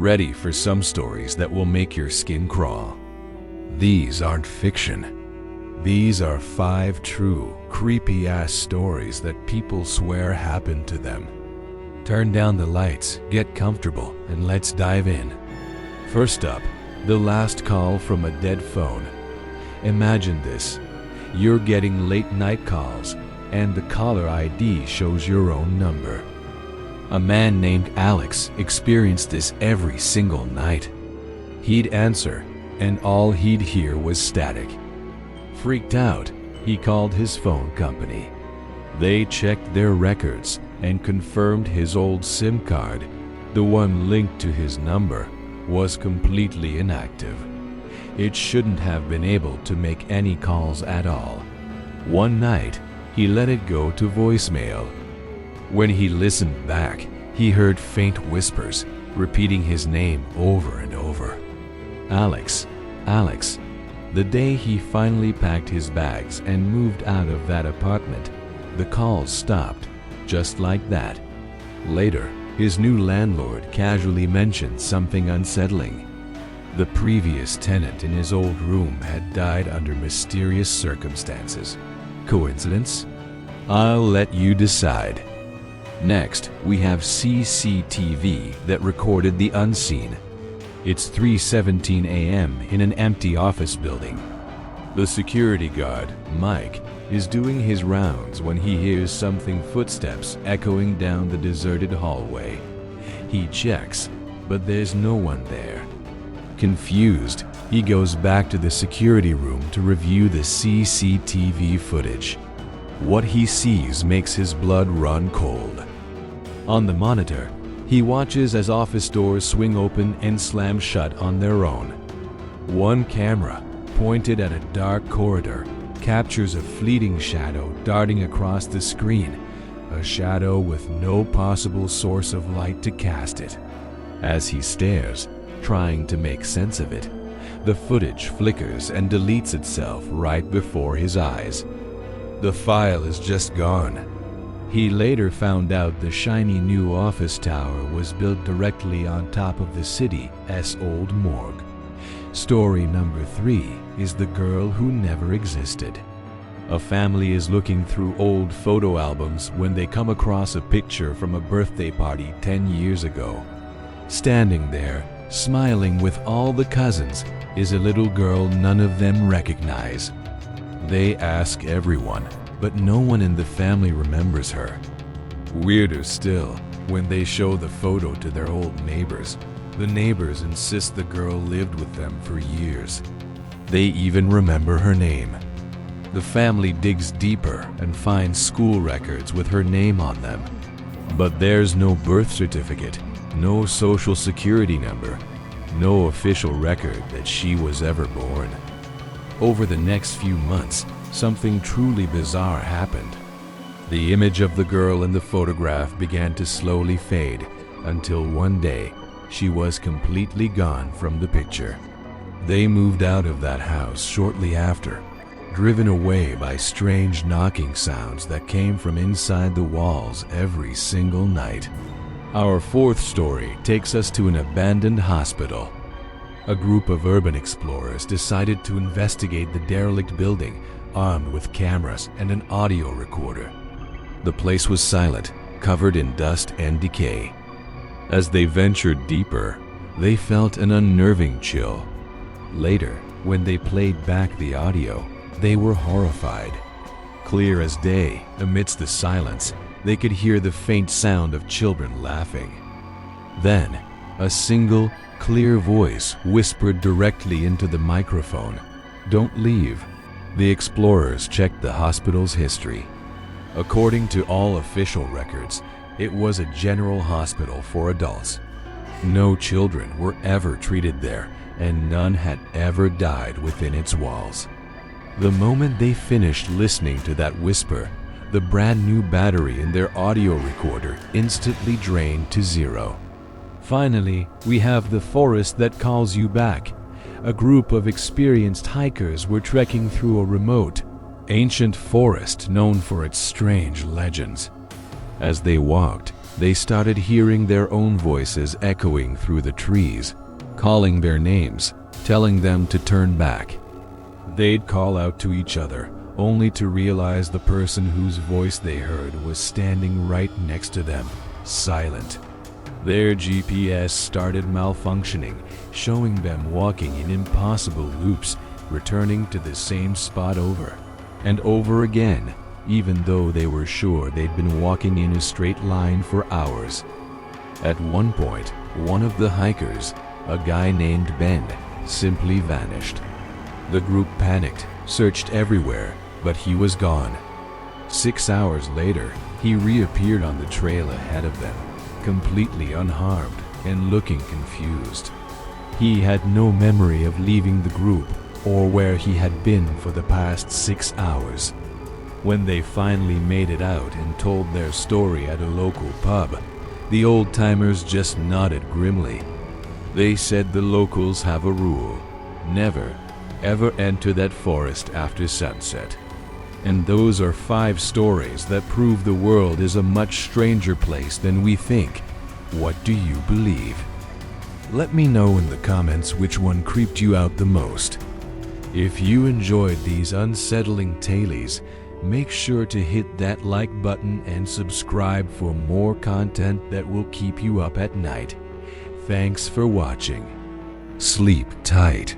ready for some stories that will make your skin crawl. These aren't fiction. These are 5 true, creepy-ass stories that people swear happened to them. Turn down the lights, get comfortable, and let's dive in. First up, the last call from a dead phone. Imagine this. You're getting late-night calls, and the caller ID shows your own number. A man named Alex experienced this every single night. He'd answer, and all he'd hear was static. Freaked out, he called his phone company. They checked their records and confirmed his old SIM card, the one linked to his number, was completely inactive. It shouldn't have been able to make any calls at all. One night, he let it go to voicemail. When he listened back, he heard faint whispers, repeating his name over and over. Alex, Alex. The day he finally packed his bags and moved out of that apartment, the calls stopped, just like that. Later, his new landlord casually mentioned something unsettling. The previous tenant in his old room had died under mysterious circumstances. Coincidence? I'll let you decide. Next, we have CCTV that recorded the unseen. It's 3:17 a.m. in an empty office building. The security guard, Mike, is doing his rounds when he hears something footsteps echoing down the deserted hallway. He checks, but there's no one there. Confused, he goes back to the security room to review the CCTV footage. What he sees makes his blood run cold. On the monitor, he watches as office doors swing open and slam shut on their own. One camera, pointed at a dark corridor, captures a fleeting shadow darting across the screen, a shadow with no possible source of light to cast it. As he stares, trying to make sense of it, the footage flickers and deletes itself right before his eyes. The file is just gone. He later found out the shiny new office tower was built directly on top of the city's old morgue. Story number 3 is the girl who never existed. A family is looking through old photo albums when they come across a picture from a birthday party 10 years ago. Standing there, smiling with all the cousins, is a little girl none of them recognize. They ask everyone, but no one in the family remembers her. Weirder still, when they show the photo to their old neighbors, the neighbors insist the girl lived with them for years. They even remember her name. The family digs deeper and finds school records with her name on them. But there's no birth certificate, no social security number, no official record that she was ever born. Over the next few months, something truly bizarre happened. The image of the girl in the photograph began to slowly fade until one day she was completely gone from the picture. They moved out of that house shortly after, driven away by strange knocking sounds that came from inside the walls every single night. Our 4th story takes us to an abandoned hospital. A group of urban explorers decided to investigate the derelict building, armed with cameras and an audio recorder. The place was silent, covered in dust and decay. As they ventured deeper, they felt an unnerving chill. Later, when they played back the audio, they were horrified. Clear as day, amidst the silence, they could hear the faint sound of children laughing. Then, a single, clear voice whispered directly into the microphone, "Don't leave." The explorers checked the hospital's history. According to all official records, it was a general hospital for adults. No children were ever treated there, and none had ever died within its walls. The moment they finished listening to that whisper, the brand new battery in their audio recorder instantly drained to zero. Finally, we have the forest that calls you back. A group of experienced hikers were trekking through a remote, ancient forest known for its strange legends. As they walked, They started hearing their own voices echoing through the trees, calling their names, telling them to turn back. They'd call out to each other, only to realize the person whose voice they heard was standing right next to them, silent. Their GPS started malfunctioning, showing them walking in impossible loops, returning to the same spot over and over again, even though they were sure they'd been walking in a straight line for hours. At one point, one of the hikers, a guy named Ben, simply vanished. The group panicked, searched everywhere, but he was gone. 6 hours later, he reappeared on the trail ahead of them, completely unharmed and looking confused. He had no memory of leaving the group or where he had been for the past 6 hours. When they finally made it out and told their story at a local pub, the old-timers just nodded grimly. They said the locals have a rule: never, ever enter that forest after sunset. And those are 5 stories that prove the world is a much stranger place than we think. What do you believe? Let me know in the comments which one creeped you out the most. If you enjoyed these unsettling tales, make sure to hit that like button and subscribe for more content that will keep you up at night. Thanks for watching. Sleep tight.